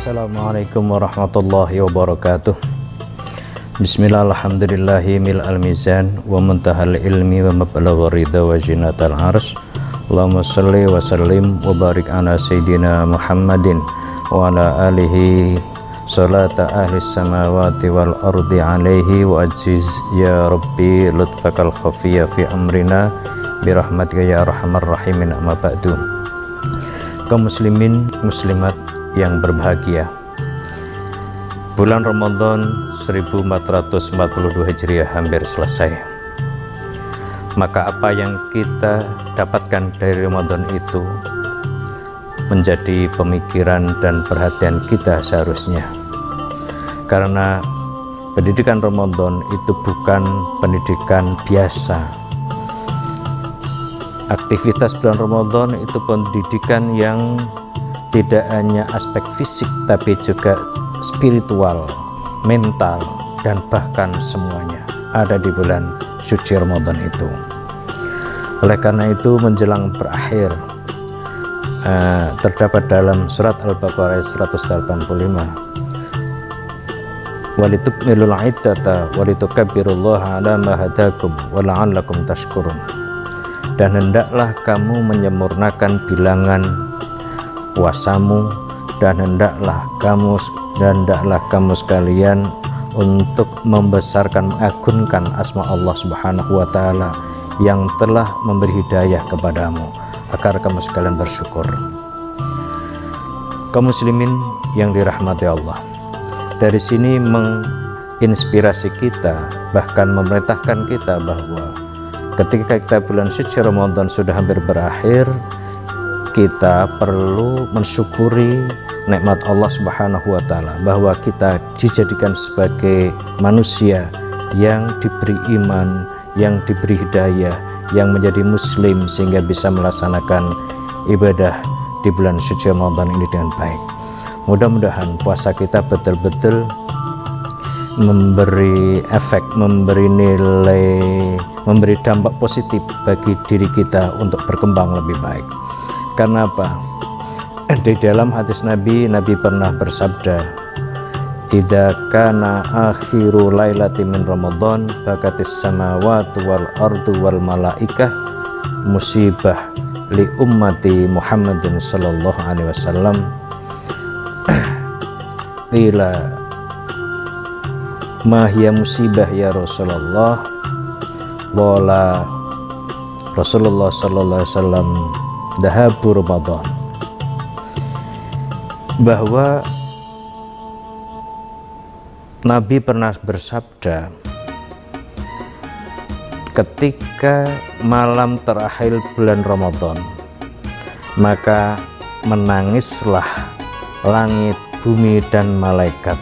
Assalamualaikum warahmatullahi wabarakatuh. Bismillah, alhamdulillahi mil al-mizan wa muntahal ilmi wa mablagh ridha wa jinatal arsy. Allahumma salli wa sallim wa barik ala sayyidina Muhammadin wa ala alihi salata ahli samawati wal ardi alaihi wa ajiz ya rabbi lutfakal khafiyya fi amrina birahmatika ya arhamar rahimin, amma ba'du. Kaum muslimin muslimat yang berbahagia, bulan Ramadan 1442 Hijriah hampir selesai. Maka apa yang kita dapatkan dari Ramadan itu menjadi pemikiran dan perhatian kita seharusnya, karena pendidikan Ramadan itu bukan pendidikan biasa. Aktivitas bulan Ramadan itu pendidikan yang tidak hanya aspek fisik tapi juga spiritual, mental, dan bahkan semuanya ada di bulan suci Ramadan itu. Oleh karena itu menjelang berakhir terdapat dalam surat Al-Baqarah 185, walitukmilul iddata walitukabbirullaha ala ma hadakum wa la'allakum tashkurun, dan hendaklah kamu menyempurnakan bilangan puasamu, dan hendaklah kamu sekalian untuk membesarkan, mengagungkan asma Allah Subhanahu wa Ta'ala yang telah memberi hidayah kepadamu agar kamu sekalian bersyukur. Kaum muslimin yang dirahmati Allah, dari sini menginspirasi kita, bahkan memerintahkan kita bahwa ketika kita bulan suci Ramadan sudah hampir berakhir, kita perlu mensyukuri nikmat Allah Subhanahu wa Ta'ala bahwa kita dijadikan sebagai manusia yang diberi iman, yang diberi hidayah, yang menjadi muslim sehingga bisa melaksanakan ibadah di bulan suci Ramadan ini dengan baik. Mudah-mudahan puasa kita betul-betul memberi efek, memberi nilai, memberi dampak positif bagi diri kita untuk berkembang lebih baik. Karena apa? Di dalam hadis Nabi pernah bersabda, idza kana akhiru lailati min Ramadan bakatis samawati wal ardu wal malaikah musibah li ummati Muhammadin sallallahu alaihi wasallam. Qila ma hiya musibah ya Rasulullah? Qala Rasulullah sallallahu alaihi wasallam dahabu Ramadan, bahwa Nabi pernah bersabda, ketika malam terakhir bulan Ramadan maka menangislah langit, bumi, dan malaikat,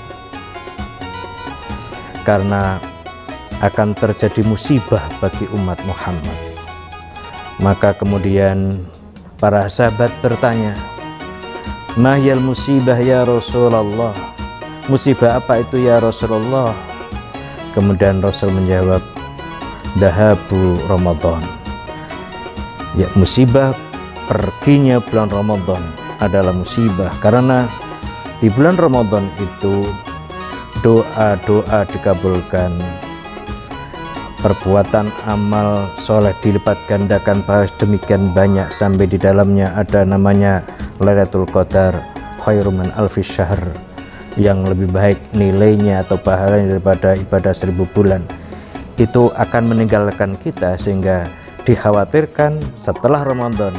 karena akan terjadi musibah bagi umat Muhammad. Maka kemudian para sahabat bertanya, mahyal musibah ya Rasulullah? Musibah apa itu ya Rasulullah? Kemudian Rasul menjawab, dahabu Ramadan. Ya, musibah perginya bulan Ramadan adalah musibah, karena di bulan Ramadan itu doa-doa dikabulkan, perbuatan amal soleh dilipat gandakan demikian banyak, sampai di dalamnya ada namanya Lailatul Qadar khairum min alfi syahr, yang lebih baik nilainya atau pahalanya daripada ibadah 1000 bulan. Itu akan meninggalkan kita, sehingga dikhawatirkan setelah Ramadan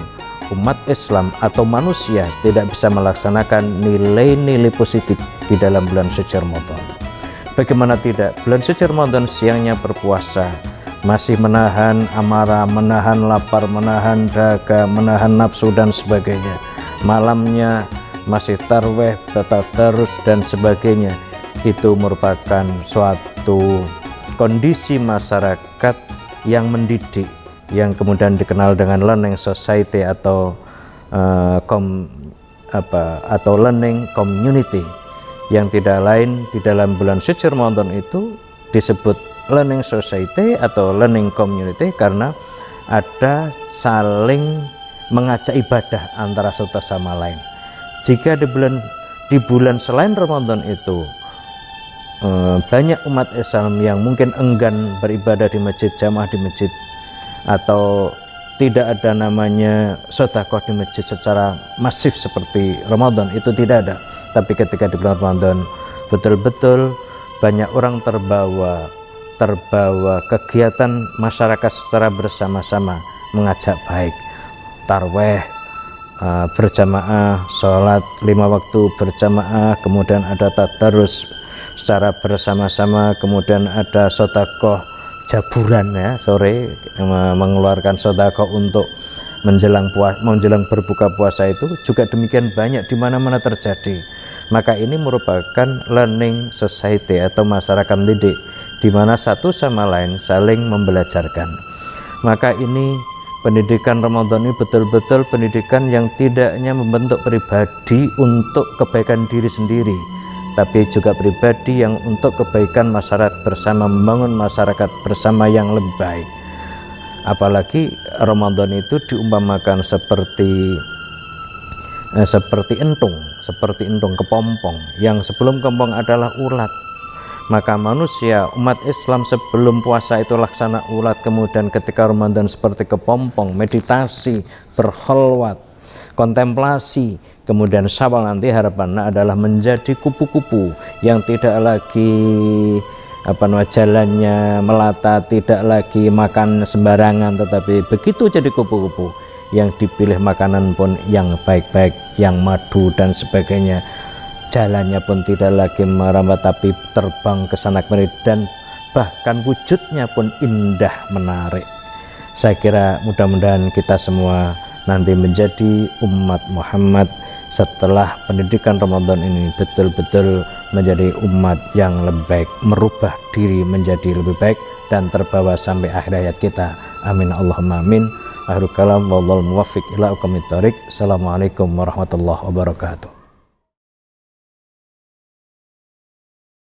umat Islam atau manusia tidak bisa melaksanakan nilai-nilai positif di dalam bulan suci Ramadan. Bagaimana tidak, bulan suci Ramadan siangnya berpuasa, masih menahan amarah, menahan lapar, menahan dahaga, menahan nafsu dan sebagainya. Malamnya masih tarweh, tadarus dan sebagainya. Itu merupakan suatu kondisi masyarakat yang mendidik, yang kemudian dikenal dengan learning society atau learning community, yang tidak lain di dalam bulan suci Ramadan itu disebut learning society atau learning community karena ada saling mengajak ibadah antara satu sama lain. Jika di bulan di bulan selain Ramadan itu banyak umat Islam yang mungkin enggan beribadah di masjid, jamaah di masjid, atau tidak ada namanya sedekah di masjid secara masif seperti Ramadan, itu tidak ada. Tapi ketika di bulan Ramadan betul-betul banyak orang terbawa kegiatan masyarakat secara bersama-sama, mengajak baik tarweh berjamaah, sholat 5 waktu berjamaah, kemudian ada tadarus secara bersama-sama, kemudian ada sedekah jaburan ya, sore mengeluarkan sedekah untuk menjelang berbuka puasa, itu juga demikian banyak di mana-mana terjadi. Maka ini merupakan learning society atau masyarakat didik, di mana satu sama lain saling membelajarkan. Maka ini pendidikan Ramadan ini betul-betul pendidikan yang tidak hanya membentuk pribadi untuk kebaikan diri sendiri, tapi juga pribadi yang untuk kebaikan masyarakat bersama, membangun masyarakat bersama yang lebih baik. Apalagi Ramadan itu diumpamakan seperti entung, kepompong, yang sebelum kepompong adalah ulat. Maka manusia, umat Islam sebelum puasa itu laksana ulat, kemudian ketika Ramadan seperti kepompong, meditasi, berkholwat, kontemplasi, kemudian Syawal nanti harapannya adalah menjadi kupu-kupu yang tidak lagi jalannya melata, tidak lagi makan sembarangan, tetapi begitu jadi kupu-kupu yang dipilih makanan pun yang baik-baik, yang madu dan sebagainya, jalannya pun tidak lagi merambat tapi terbang ke sana kemari, dan bahkan wujudnya pun indah menarik. Saya kira mudah-mudahan kita semua nanti menjadi umat Muhammad setelah pendidikan Ramadan ini betul-betul menjadi umat yang lebih baik, merubah diri menjadi lebih baik dan terbawa sampai akhir hayat kita. Amin Allahumma amin. Akhirul kalam wallahul muwaffiq ila aqwamit thoriq. Assalamualaikum warahmatullahi wabarakatuh.